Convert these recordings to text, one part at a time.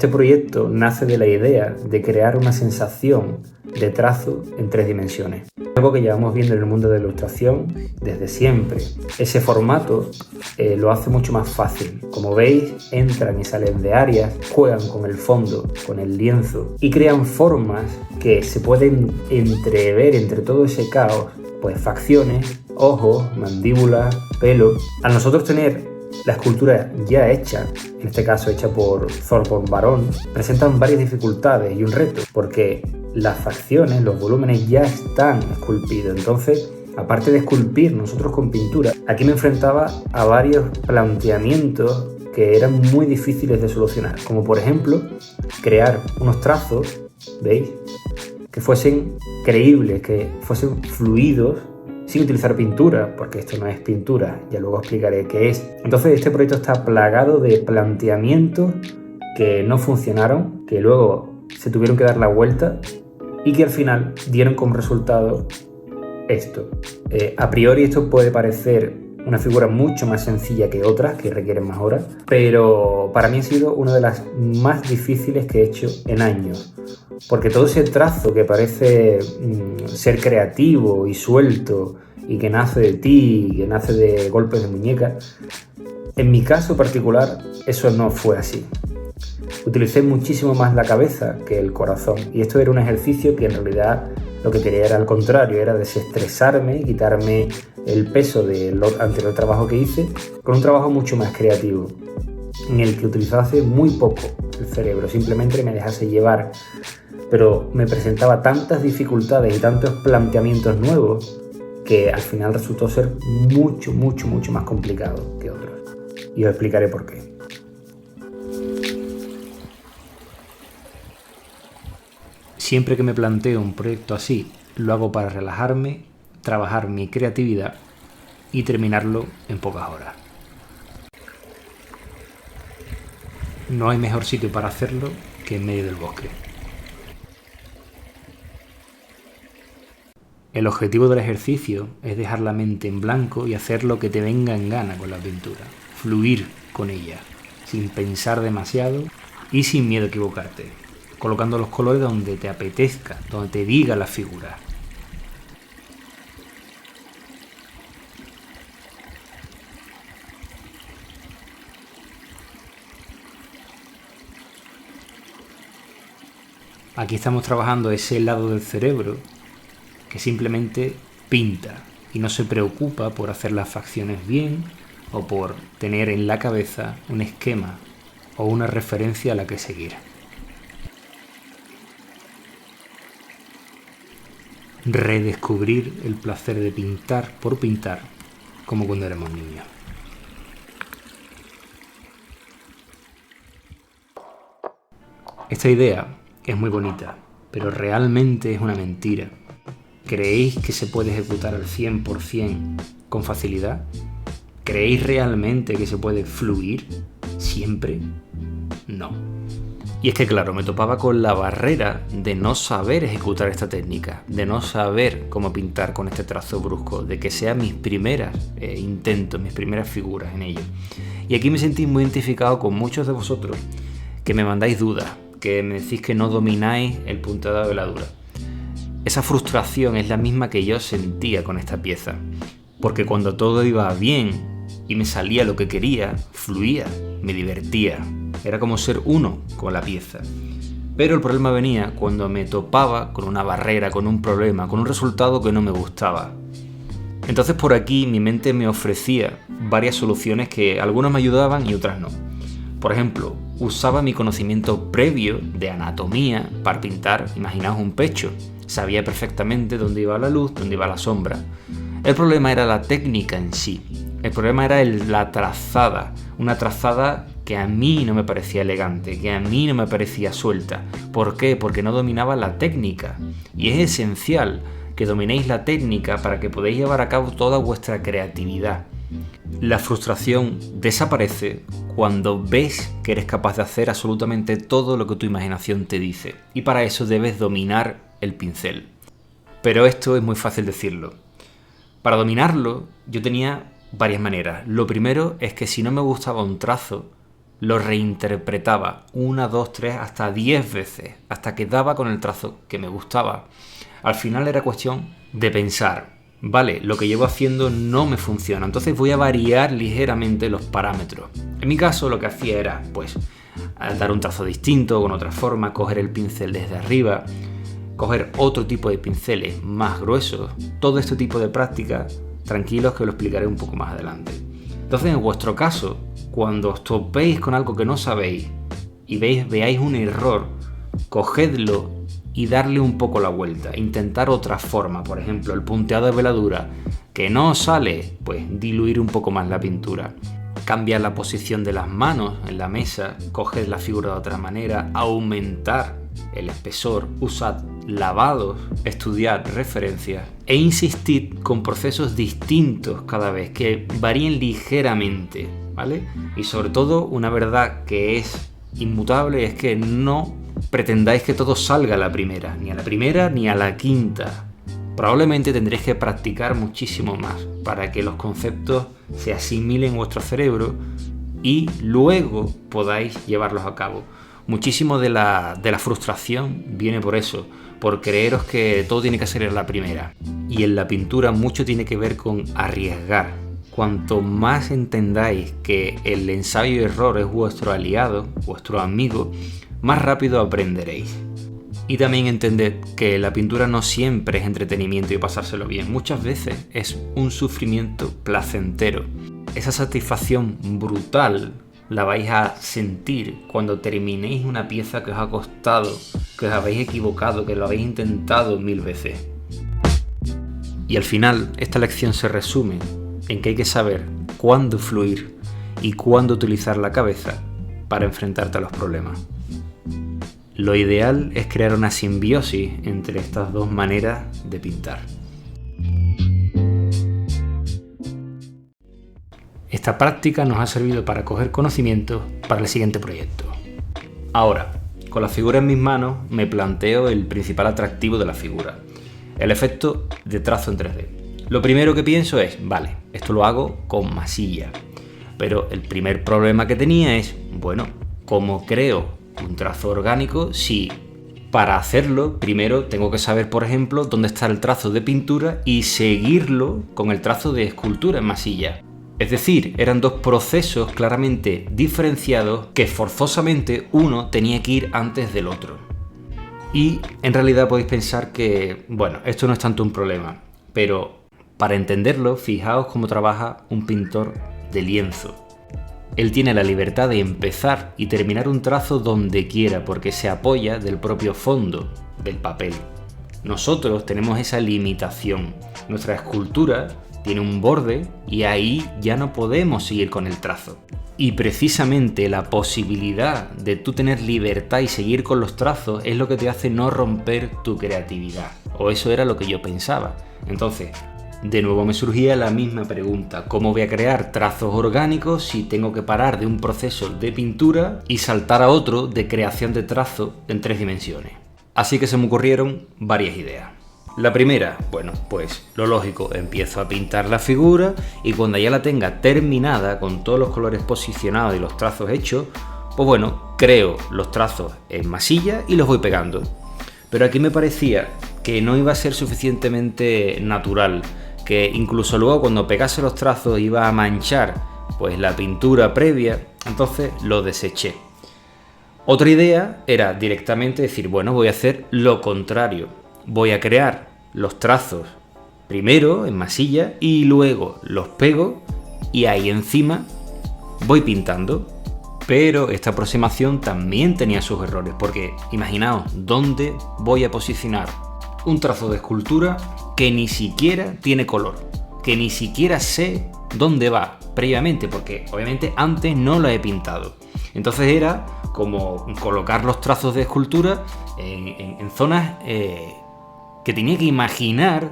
Este proyecto nace de la idea de crear una sensación de trazo en 3 dimensiones. Algo que llevamos viendo en el mundo de la ilustración desde siempre. Ese formato lo hace mucho más fácil. Como veis, entran y salen de áreas, juegan con el fondo, con el lienzo y crean formas que se pueden entrever entre todo ese caos, pues facciones, ojos, mandíbulas, pelo. Al nosotros tener la escultura ya hecha, en este caso hecha por Thorborn Barón, presentan varias dificultades y un reto, porque las facciones, los volúmenes ya están esculpidos. Entonces, aparte de esculpir nosotros con pintura, aquí me enfrentaba a varios planteamientos que eran muy difíciles de solucionar, como por ejemplo crear unos trazos, ¿veis?, que fuesen creíbles, que fuesen fluidos, sin utilizar pintura, porque esto no es pintura, ya luego explicaré qué es. Entonces este proyecto está plagado de planteamientos que no funcionaron, que luego se tuvieron que dar la vuelta y que al final dieron como resultado esto. A priori esto puede parecer una figura mucho más sencilla que otras, que requieren más horas, pero para mí ha sido una de las más difíciles que he hecho en años. Porque todo ese trazo que parece ser creativo y suelto y que nace de ti, que nace de golpes de muñeca, en mi caso particular eso no fue así. Utilicé muchísimo más la cabeza que el corazón y esto era un ejercicio que en realidad lo que quería era al contrario, era desestresarme y quitarme el peso del anterior trabajo que hice con un trabajo mucho más creativo en el que utilizase muy poco el cerebro, simplemente me dejase llevar. Pero me presentaba tantas dificultades y tantos planteamientos nuevos que al final resultó ser mucho más complicado que otros. Y os explicaré por qué. Siempre que me planteo un proyecto así, lo hago para relajarme, trabajar mi creatividad y terminarlo en pocas horas. No hay mejor sitio para hacerlo que en medio del bosque. El objetivo del ejercicio es dejar la mente en blanco y hacer lo que te venga en gana con la pintura, fluir con ella, sin pensar demasiado y sin miedo a equivocarte, colocando los colores donde te apetezca, donde te diga la figura. Aquí estamos trabajando ese lado del cerebro que simplemente pinta y no se preocupa por hacer las facciones bien o por tener en la cabeza un esquema o una referencia a la que seguir. Redescubrir el placer de pintar por pintar como cuando éramos niños. Esta idea es muy bonita, pero realmente es una mentira. ¿Creéis que se puede ejecutar al 100% con facilidad? ¿Creéis realmente que se puede fluir siempre? No. Y es que claro, me topaba con la barrera de no saber ejecutar esta técnica, de no saber cómo pintar con este trazo brusco, de que sean mis primeras intentos, mis primeras figuras en ello. Y aquí me sentí muy identificado con muchos de vosotros que me mandáis dudas, que me decís que no domináis el punteado de veladura. Esa frustración es la misma que yo sentía con esta pieza, porque cuando todo iba bien y me salía lo que quería, fluía, me divertía, era como ser uno con la pieza. Pero el problema venía cuando me topaba con una barrera, con un problema, con un resultado que no me gustaba. Entonces por aquí mi mente me ofrecía varias soluciones que algunas me ayudaban y otras no. Por ejemplo, usaba mi conocimiento previo de anatomía para pintar, imaginaos un pecho. Sabía perfectamente dónde iba la luz, dónde iba la sombra. El problema era la técnica en sí. El problema era la trazada. Una trazada que a mí no me parecía elegante, que a mí no me parecía suelta. ¿Por qué? Porque no dominaba la técnica. Y es esencial que dominéis la técnica para que podáis llevar a cabo toda vuestra creatividad. La frustración desaparece cuando ves que eres capaz de hacer absolutamente todo lo que tu imaginación te dice. Y para eso debes dominar el pincel. Pero esto es muy fácil decirlo. Para dominarlo yo tenía varias maneras. Lo primero es que si no me gustaba un trazo, lo reinterpretaba 1, 2, 3, hasta 10 veces, hasta que daba con el trazo que me gustaba. Al final era cuestión de pensar, vale, lo que llevo haciendo no me funciona, entonces voy a variar ligeramente los parámetros. En mi caso lo que hacía era, pues, dar un trazo distinto, con otra forma, coger el pincel desde arriba, coger otro tipo de pinceles más gruesos. Todo este tipo de prácticas, tranquilos que lo explicaré un poco más adelante. Entonces, en vuestro caso, cuando os topéis con algo que no sabéis y veáis un error, cogedlo y darle un poco la vuelta, intentar otra forma. Por ejemplo, el punteado de veladura que no os sale, pues diluir un poco más la pintura, cambiar la posición de las manos en la mesa, coger la figura de otra manera, aumentar el espesor, usar lavados, estudiar referencias e insistir con procesos distintos cada vez, que varíen ligeramente, ¿vale? Y sobre todo, una verdad que es inmutable es que no pretendáis que todo salga a la primera ni a la quinta. Probablemente tendréis que practicar muchísimo más para que los conceptos se asimilen en vuestro cerebro y luego podáis llevarlos a cabo. Muchísimo de la frustración viene por eso, por creeros que todo tiene que ser en la primera. Y en la pintura mucho tiene que ver con arriesgar. Cuanto más entendáis que el ensayo y error es vuestro aliado, vuestro amigo, más rápido aprenderéis. Y también entended que la pintura no siempre es entretenimiento y pasárselo bien. Muchas veces es un sufrimiento placentero. Esa satisfacción brutal la vais a sentir cuando terminéis una pieza que os ha costado, que os habéis equivocado, que lo habéis intentado 1000 veces. Y al final, esta lección se resume en que hay que saber cuándo fluir y cuándo utilizar la cabeza para enfrentarte a los problemas. Lo ideal es crear una simbiosis entre estas dos maneras de pintar. Esta práctica nos ha servido para coger conocimiento para el siguiente proyecto. Ahora, con la figura en mis manos, me planteo el principal atractivo de la figura, el efecto de trazo en 3D. Lo primero que pienso es, vale, esto lo hago con masilla, pero el primer problema que tenía es, bueno, ¿cómo creo un trazo orgánico si para hacerlo primero tengo que saber, por ejemplo, dónde está el trazo de pintura y seguirlo con el trazo de escultura en masilla? Es decir, eran dos procesos claramente diferenciados que forzosamente uno tenía que ir antes del otro. Y en realidad podéis pensar que, bueno, esto no es tanto un problema, pero para entenderlo, fijaos cómo trabaja un pintor de lienzo. Él tiene la libertad de empezar y terminar un trazo donde quiera porque se apoya del propio fondo del papel. Nosotros tenemos esa limitación. Nuestra escultura tiene un borde y ahí ya no podemos seguir con el trazo. Y precisamente la posibilidad de tú tener libertad y seguir con los trazos es lo que te hace no romper tu creatividad. O eso era lo que yo pensaba. Entonces, de nuevo me surgía la misma pregunta. ¿Cómo voy a crear trazos orgánicos si tengo que parar de un proceso de pintura y saltar a otro de creación de trazo en 3 dimensiones? Así que se me ocurrieron varias ideas. La primera, bueno, pues lo lógico, empiezo a pintar la figura y cuando ya la tenga terminada con todos los colores posicionados y los trazos hechos, pues bueno, creo los trazos en masilla y los voy pegando. Pero aquí me parecía que no iba a ser suficientemente natural, que incluso luego cuando pegase los trazos iba a manchar pues la pintura previa, entonces lo deseché. Otra idea era directamente decir, bueno, voy a hacer lo contrario. Voy a crear los trazos primero en masilla y luego los pego y ahí encima voy pintando. Pero esta aproximación también tenía sus errores porque imaginaos dónde voy a posicionar un trazo de escultura que ni siquiera tiene color, que ni siquiera sé dónde va previamente porque obviamente antes no lo he pintado. Entonces era como colocar los trazos de escultura en zonas que tenía que imaginar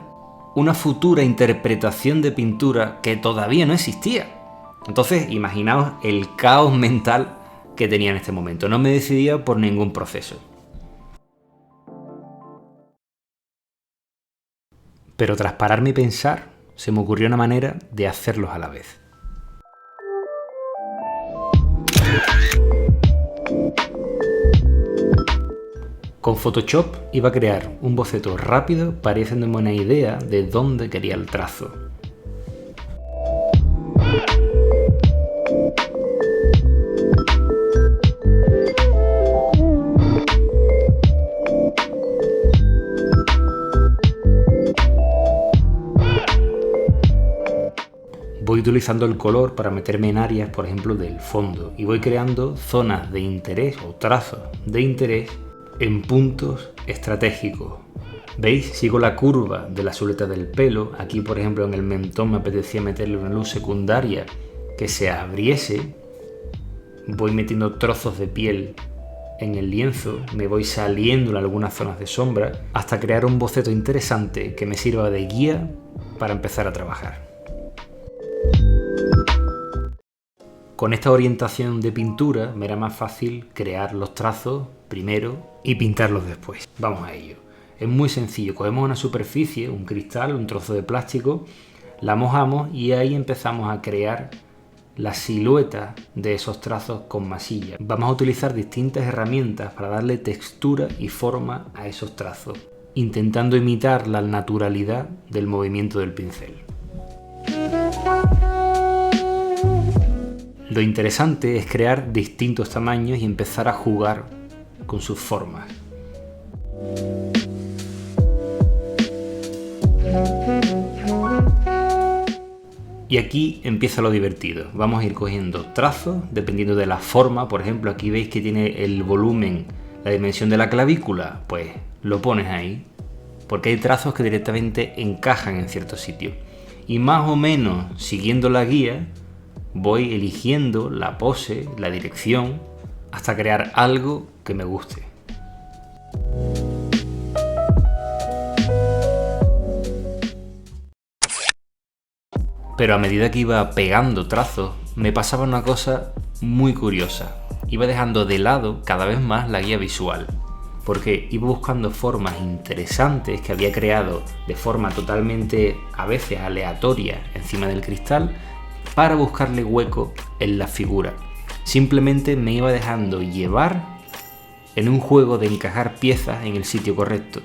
una futura interpretación de pintura que todavía no existía. Entonces, imaginaos el caos mental que tenía en este momento. No me decidía por ningún proceso. Pero tras pararme y pensar, se me ocurrió una manera de hacerlos a la vez. Con Photoshop iba a crear un boceto rápido para ir haciéndome una idea de dónde quería el trazo. Voy utilizando el color para meterme en áreas, por ejemplo, del fondo, y voy creando zonas de interés o trazos de interés en puntos estratégicos. ¿Veis? Sigo la curva de la silueta del pelo. Aquí, por ejemplo, en el mentón me apetecía meterle una luz secundaria que se abriese. Voy metiendo trozos de piel en el lienzo, me voy saliendo en algunas zonas de sombra hasta crear un boceto interesante que me sirva de guía para empezar a trabajar. Con esta orientación de pintura me era más fácil crear los trazos primero y pintarlos después. Vamos a ello. Es muy sencillo, cogemos una superficie, un cristal, un trozo de plástico, la mojamos y ahí empezamos a crear la silueta de esos trazos con masilla. Vamos a utilizar distintas herramientas para darle textura y forma a esos trazos, intentando imitar la naturalidad del movimiento del pincel. Lo interesante es crear distintos tamaños y empezar a jugar con sus formas. Y aquí empieza lo divertido. Vamos a ir cogiendo trazos dependiendo de la forma. Por ejemplo, aquí veis que tiene el volumen, la dimensión de la clavícula. Pues lo pones ahí, porque hay trazos que directamente encajan en ciertos sitios. Y más o menos, siguiendo la guía, voy eligiendo la pose, la dirección, hasta crear algo que me guste. Pero a medida que iba pegando trazos, me pasaba una cosa muy curiosa. Iba dejando de lado cada vez más la guía visual, porque iba buscando formas interesantes que había creado de forma totalmente, a veces aleatoria, encima del cristal, para buscarle hueco en la figura. Simplemente me iba dejando llevar en un juego de encajar piezas en el sitio correcto.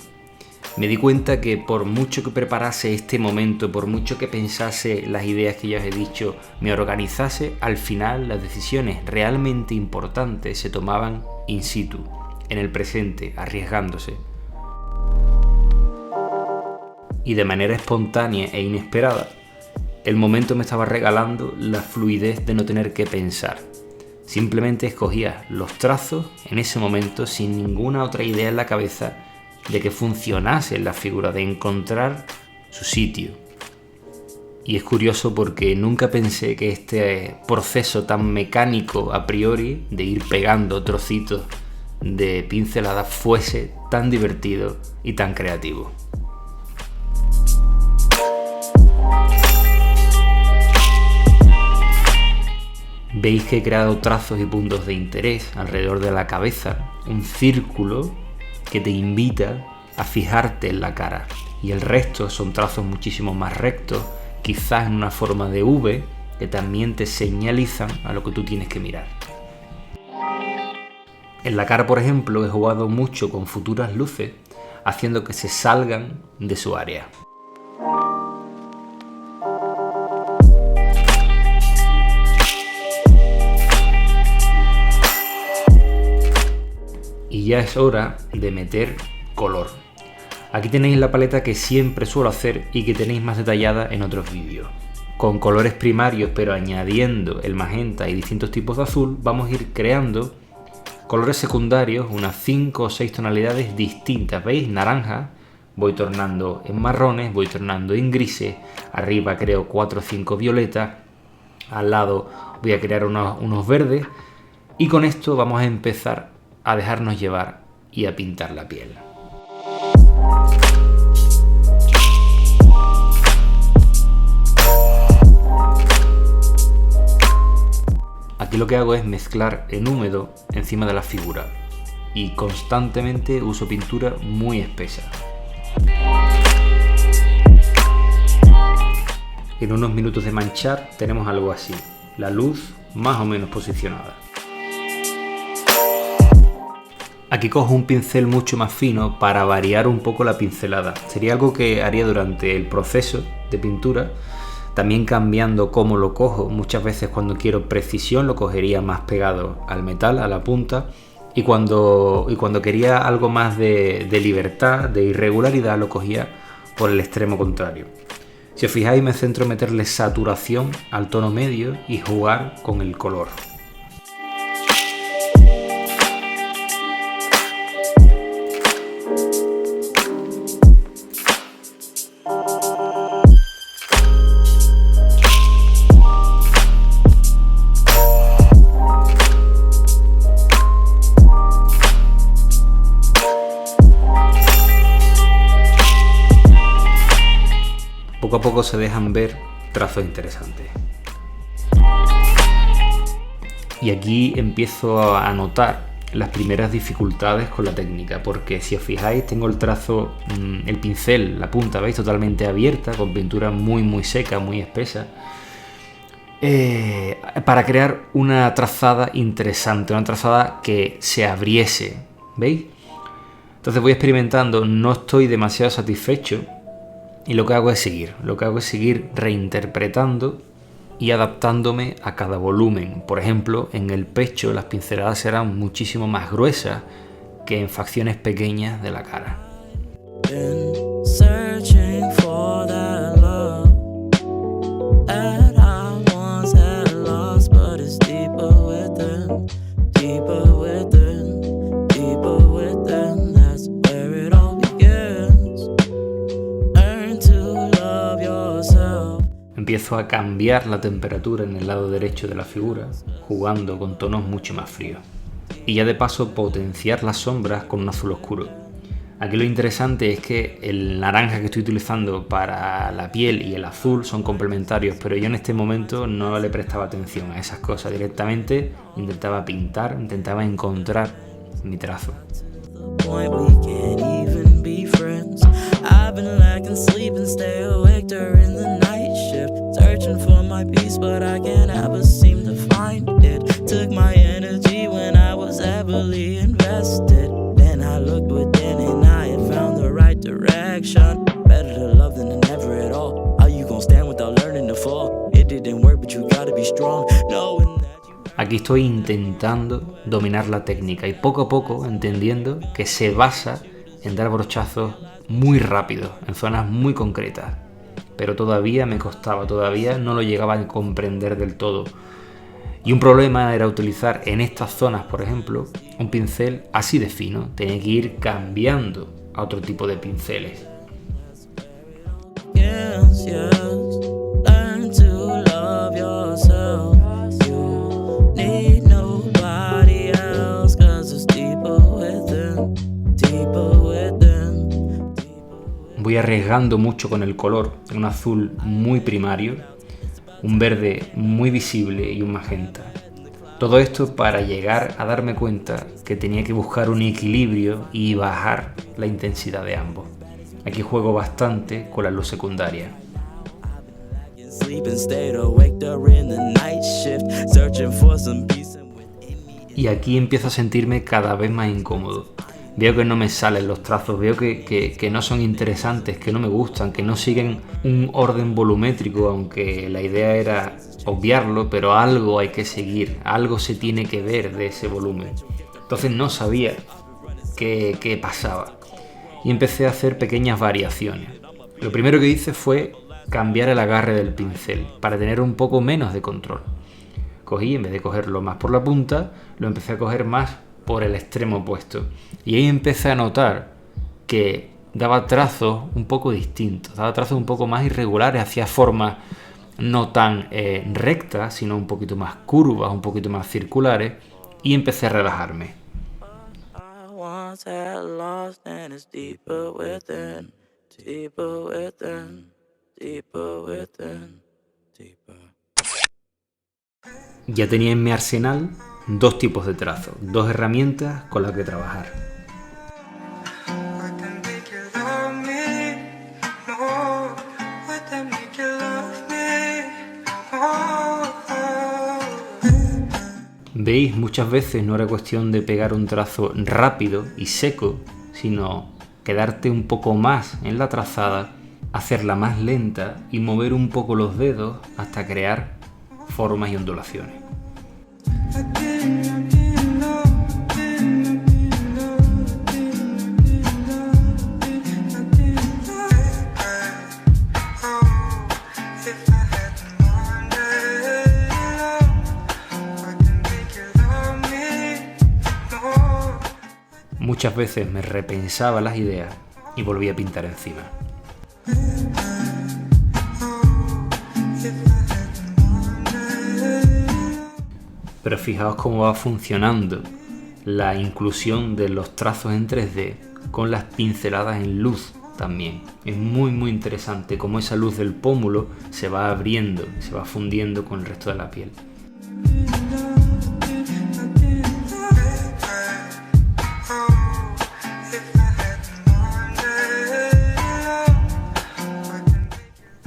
Me di cuenta que por mucho que preparase este momento, por mucho que pensase las ideas que ya os he dicho, me organizase, al final las decisiones realmente importantes se tomaban in situ, en el presente, arriesgándose. Y de manera espontánea e inesperada, el momento me estaba regalando la fluidez de no tener que pensar. Simplemente escogía los trazos en ese momento sin ninguna otra idea en la cabeza de que funcionase la figura, de encontrar su sitio. Y es curioso porque nunca pensé que este proceso tan mecánico a priori de ir pegando trocitos de pinceladas fuese tan divertido y tan creativo. Veis que he creado trazos y puntos de interés alrededor de la cabeza, un círculo que te invita a fijarte en la cara, y el resto son trazos muchísimo más rectos, quizás en una forma de V, que también te señalizan a lo que tú tienes que mirar. En la cara, por ejemplo, he jugado mucho con futuras luces, haciendo que se salgan de su área. Y ya es hora de meter color. Aquí tenéis la paleta que siempre suelo hacer y que tenéis más detallada en otros vídeos. Con colores primarios, pero añadiendo el magenta y distintos tipos de azul, vamos a ir creando colores secundarios, unas 5 o 6 tonalidades distintas. ¿Veis? Naranja, voy tornando en marrones, voy tornando en grises, arriba creo 4 o 5 violetas, al lado voy a crear unos verdes, y con esto vamos a empezar a dejarnos llevar y a pintar la piel. Aquí lo que hago es mezclar en húmedo encima de la figura y constantemente uso pintura muy espesa. En unos minutos de manchar tenemos algo así, la luz más o menos posicionada. Aquí cojo un pincel mucho más fino para variar un poco la pincelada. Sería algo que haría durante el proceso de pintura, también cambiando cómo lo cojo. Muchas veces cuando quiero precisión lo cogería más pegado al metal, a la punta, y cuando quería algo más de libertad, de irregularidad, lo cogía por el extremo contrario. Si os fijáis, me centro en meterle saturación al tono medio y jugar con el color. Poco a poco se dejan ver trazos interesantes. Y aquí empiezo a notar las primeras dificultades con la técnica, porque si os fijáis tengo el trazo, el pincel, la punta, ¿veis? Totalmente abierta, con pintura muy seca, muy espesa, para crear una trazada interesante, una trazada que se abriese, ¿veis? Entonces voy experimentando, no estoy demasiado satisfecho, y lo que hago es seguir reinterpretando y adaptándome a cada volumen. Por ejemplo, en el pecho las pinceladas serán muchísimo más gruesas que en facciones pequeñas de la cara. Empiezo a cambiar la temperatura en el lado derecho de la figura, jugando con tonos mucho más fríos. Y ya de paso potenciar las sombras con un azul oscuro. Aquí lo interesante es que el naranja que estoy utilizando para la piel y el azul son complementarios, pero yo en este momento no le prestaba atención a esas cosas. Directamente intentaba pintar, intentaba encontrar mi trazo. Searching for my peace, but I can't ever seem to find it. Took my energy when I was heavily invested. Then I looked within and I had found the right direction. Better to love than to never at all. How you gonna stand without learning to fall? It didn't work, but you gotta be strong. Knowing that you... Aquí estoy intentando dominar la técnica y poco a poco entendiendo que se basa en dar brochazos muy rápidos, en zonas muy concretas. Pero todavía me costaba, todavía no lo llegaba a comprender del todo. Y un problema era utilizar en estas zonas, por ejemplo, un pincel así de fino. Tenía que ir cambiando a otro tipo de pinceles. Voy arriesgando mucho con el color, un azul muy primario, un verde muy visible y un magenta. Todo esto para llegar a darme cuenta que tenía que buscar un equilibrio y bajar la intensidad de ambos. Aquí juego bastante con la luz secundaria. Y aquí empiezo a sentirme cada vez más incómodo. Veo que no me salen los trazos, veo que no son interesantes, que no me gustan, que no siguen un orden volumétrico, aunque la idea era obviarlo, pero algo hay que seguir, algo se tiene que ver de ese volumen. Entonces no sabía qué pasaba y empecé a hacer pequeñas variaciones. Lo primero que hice fue cambiar el agarre del pincel para tener un poco menos de control. Cogí, en vez de cogerlo más por la punta, lo empecé a coger más por el extremo opuesto. Y ahí empecé a notar que daba trazos un poco distintos, daba trazos un poco más irregulares, hacía formas no tan rectas, sino un poquito más curvas, un poquito más circulares, y empecé a relajarme. Ya tenía en mi arsenal dos tipos de trazos, dos herramientas con las que trabajar. ¿Veis? Muchas veces no era cuestión de pegar un trazo rápido y seco, sino quedarte un poco más en la trazada, hacerla más lenta y mover un poco los dedos hasta crear formas y ondulaciones. Muchas veces me repensaba las ideas y volvía a pintar encima. Pero fijaos cómo va funcionando la inclusión de los trazos en 3D con las pinceladas en luz también. Es muy interesante cómo esa luz del pómulo se va abriendo, se va fundiendo con el resto de la piel.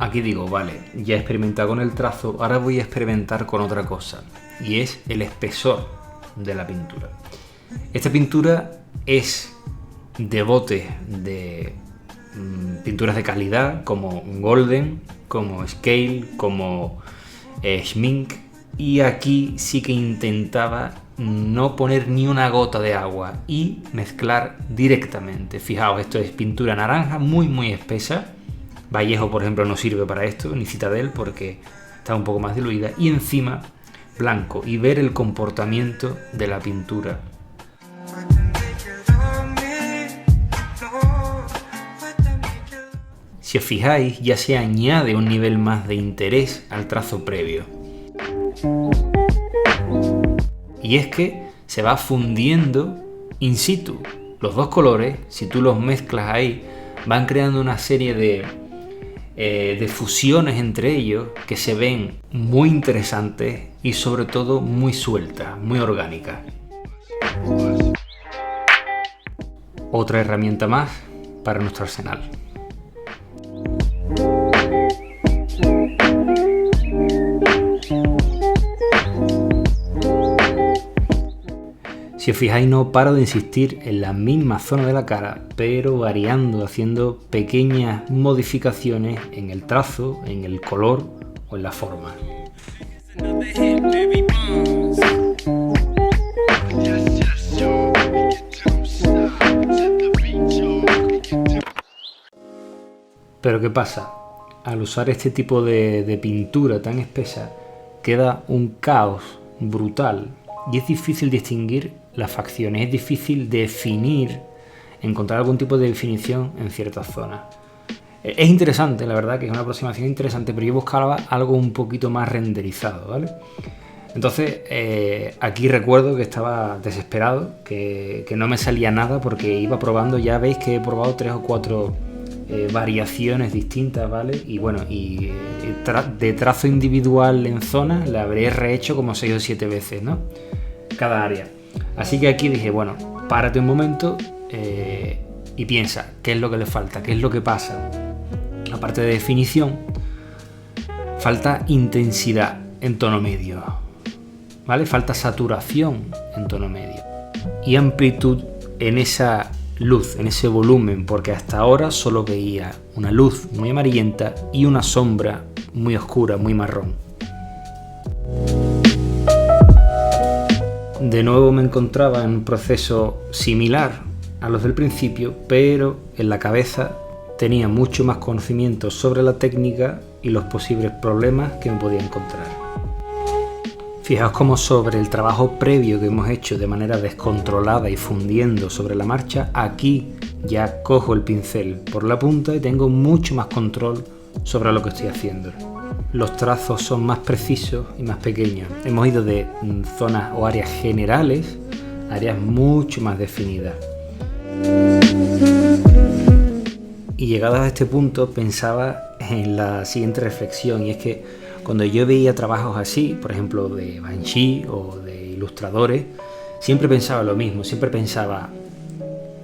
Aquí digo, vale, ya he experimentado con el trazo, ahora voy a experimentar con otra cosa, y es el espesor de la pintura. Esta pintura es de botes de pinturas de calidad, como Golden, como Scale, como Schmink, y aquí sí que intentaba no poner ni una gota de agua y mezclar directamente. Fijaos, esto es pintura naranja muy espesa. Vallejo, por ejemplo, no sirve para esto, ni Citadel, porque está un poco más diluida. Y encima, blanco. Y ver el comportamiento de la pintura. Si os fijáis, ya se añade un nivel más de interés al trazo previo. Y es que se va fundiendo in situ. Los dos colores, si tú los mezclas ahí, van creando una serie de fusiones entre ellos que se ven muy interesantes y sobre todo muy sueltas, muy orgánicas. Otra herramienta más para nuestro arsenal. Si os fijáis, no paro de insistir en la misma zona de la cara, pero variando, haciendo pequeñas modificaciones en el trazo, en el color o en la forma. Pero ¿qué pasa? Al usar este tipo de pintura tan espesa, queda un caos brutal y es difícil distinguir las facciones, es difícil definir, encontrar algún tipo de definición en ciertas zonas. Es interesante, la verdad que es una aproximación interesante, pero yo buscaba algo un poquito más renderizado, ¿vale? Entonces, aquí recuerdo que estaba desesperado, que no me salía nada porque iba probando, ya veis que he probado 3 o 4 variaciones distintas, ¿vale? Y bueno, de trazo individual en zona la habré rehecho como 6 o 7 veces, ¿no? Cada área. Así que aquí dije, bueno, párate un momento y piensa, ¿qué es lo que le falta? ¿Qué es lo que pasa? Aparte de definición, falta intensidad en tono medio, ¿vale? Falta saturación en tono medio y amplitud en esa luz, en ese volumen, porque hasta ahora solo veía una luz muy amarillenta y una sombra muy oscura, muy marrón. De nuevo me encontraba en un proceso similar a los del principio, pero en la cabeza tenía mucho más conocimiento sobre la técnica y los posibles problemas que me podía encontrar. Fijaos cómo sobre el trabajo previo que hemos hecho de manera descontrolada y fundiendo sobre la marcha, aquí ya cojo el pincel por la punta y tengo mucho más control sobre lo que estoy haciendo. Los trazos son más precisos y más pequeños. Hemos ido de zonas o áreas generales a áreas mucho más definidas. Y llegados a este punto pensaba en la siguiente reflexión, y es que cuando yo veía trabajos así, por ejemplo de Banshee o de ilustradores, siempre pensaba lo mismo, siempre pensaba,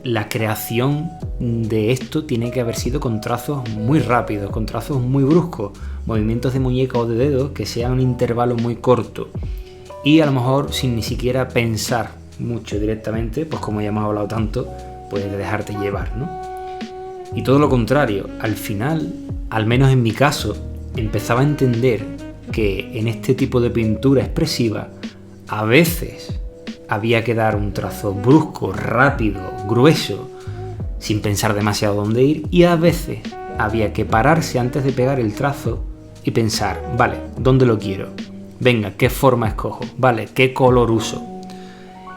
la creación de esto tiene que haber sido con trazos muy rápidos, con trazos muy bruscos, movimientos de muñeca o de dedos que sean un intervalo muy corto. y a lo mejor sin ni siquiera pensar mucho directamente, pues como ya hemos hablado tanto, pues de dejarte llevar, ¿no? Y todo lo contrario, al final, al menos en mi caso, empezaba a entender que en este tipo de pintura expresiva a veces había que dar un trazo brusco, rápido, grueso, sin pensar demasiado dónde ir, y a veces había que pararse antes de pegar el trazo y pensar, vale, ¿dónde lo quiero? Venga, ¿qué forma escojo? Vale, ¿qué color uso?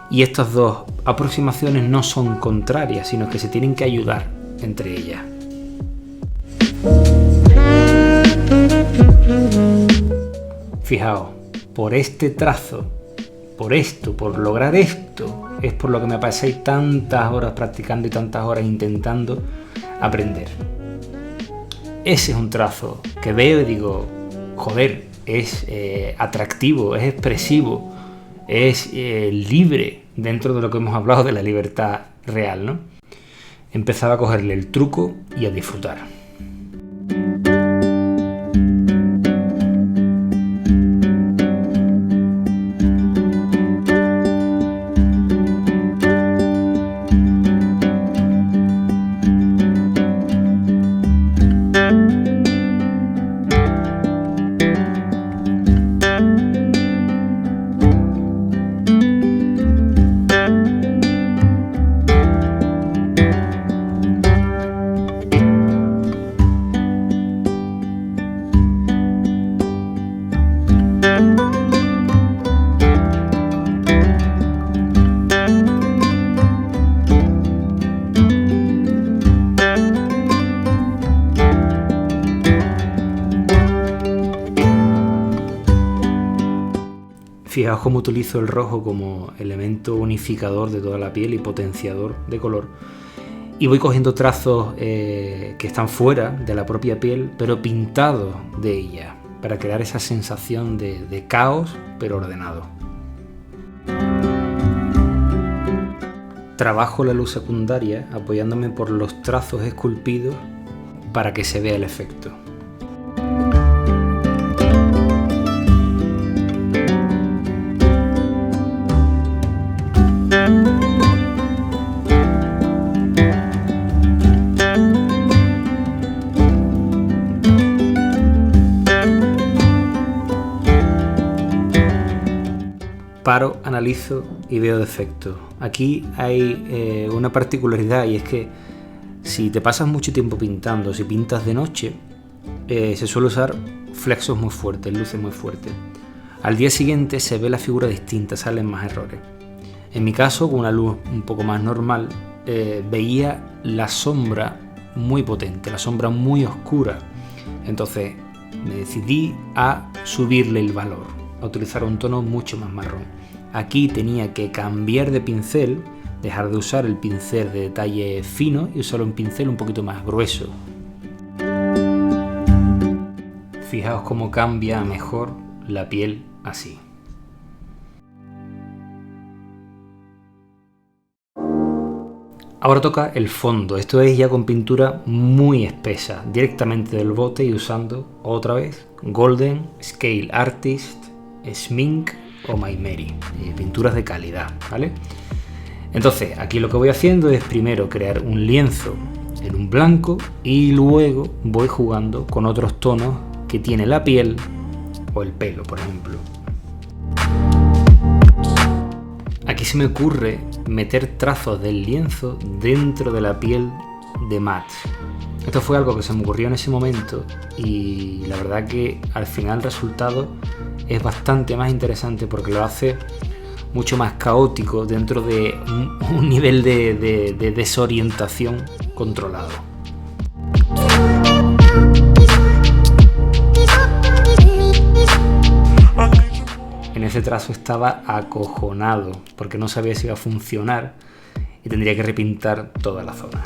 Y estas dos aproximaciones no son contrarias, sino que se tienen que ayudar entre ellas. Fijaos, por este trazo, por esto, por lograr esto, es por lo que me pasáis tantas horas practicando y tantas horas intentando aprender. Ese es un trazo que veo y digo, joder, es atractivo, es expresivo, es libre dentro de lo que hemos hablado de la libertad real, ¿no? Empezaba a cogerle el truco y a disfrutar. Fijaos cómo utilizo el rojo como elemento unificador de toda la piel y potenciador de color. Y voy cogiendo trazos que están fuera de la propia piel, pero pintados de ella, para crear esa sensación de caos, pero ordenado. Trabajo la luz secundaria apoyándome por los trazos esculpidos para que se vea el efecto. Paro, analizo y veo defectos. Aquí hay una particularidad, y es que si te pasas mucho tiempo pintando, si pintas de noche, se suele usar flexos muy fuertes, luces muy fuertes. Al día siguiente se ve la figura distinta, salen más errores. En mi caso, con una luz un poco más normal, veía la sombra muy potente, la sombra muy oscura. Entonces me decidí a subirle el valor, a utilizar un tono mucho más marrón. Aquí tenía que cambiar de pincel, dejar de usar el pincel de detalle fino y usar un pincel un poquito más grueso. Fijaos cómo cambia mejor la piel así. Ahora toca el fondo. Esto es ya con pintura muy espesa, directamente del bote y usando otra vez Golden, Scale Artist, Smink o Maimeri, pinturas de calidad, ¿vale? Entonces, aquí lo que voy haciendo es primero crear un lienzo en un blanco y luego voy jugando con otros tonos que tiene la piel o el pelo, por ejemplo. Aquí se me ocurre meter trazos del lienzo dentro de la piel de Matt. Esto fue algo que se me ocurrió en ese momento y la verdad que al final el resultado es bastante más interesante porque lo hace mucho más caótico dentro de un nivel de desorientación controlado. En ese trazo estaba acojonado porque no sabía si iba a funcionar y tendría que repintar toda la zona.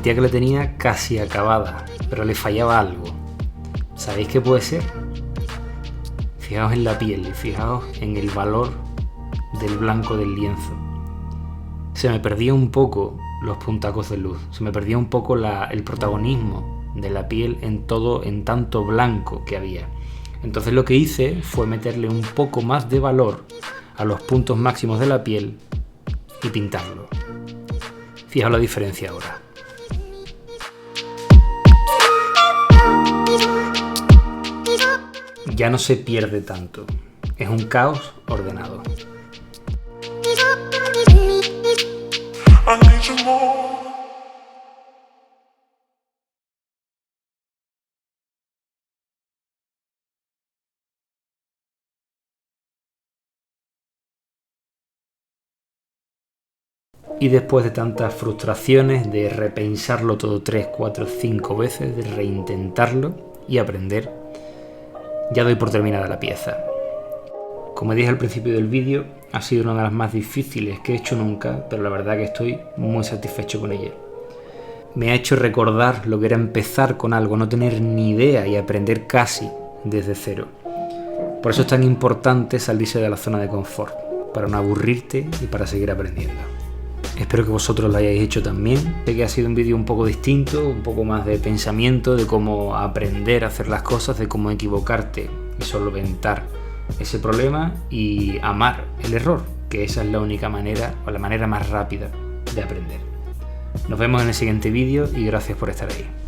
sentía que la tenía casi acabada, pero le fallaba algo. ¿Sabéis qué puede ser? Fijaos en la piel y fijaos en el valor del blanco del lienzo. Se me perdía un poco los puntacos de luz, se me perdía un poco el protagonismo de la piel en tanto blanco que había. Entonces lo que hice fue meterle un poco más de valor a los puntos máximos de la piel y pintarlo. Fijaos la diferencia ahora. Ya no se pierde tanto, es un caos ordenado. Y después de tantas frustraciones, de repensarlo todo 3, 4, 5 veces, de reintentarlo y aprender, ya doy por terminada la pieza. Como dije al principio del vídeo, ha sido una de las más difíciles que he hecho nunca, pero la verdad que estoy muy satisfecho con ella. Me ha hecho recordar lo que era empezar con algo, no tener ni idea y aprender casi desde cero. Por eso es tan importante salirse de la zona de confort, para no aburrirte y para seguir aprendiendo. Espero que vosotros lo hayáis hecho también. Sé que ha sido un vídeo un poco distinto, un poco más de pensamiento, de cómo aprender a hacer las cosas, de cómo equivocarte y solventar ese problema y amar el error, que esa es la única manera o la manera más rápida de aprender. Nos vemos en el siguiente vídeo y gracias por estar ahí.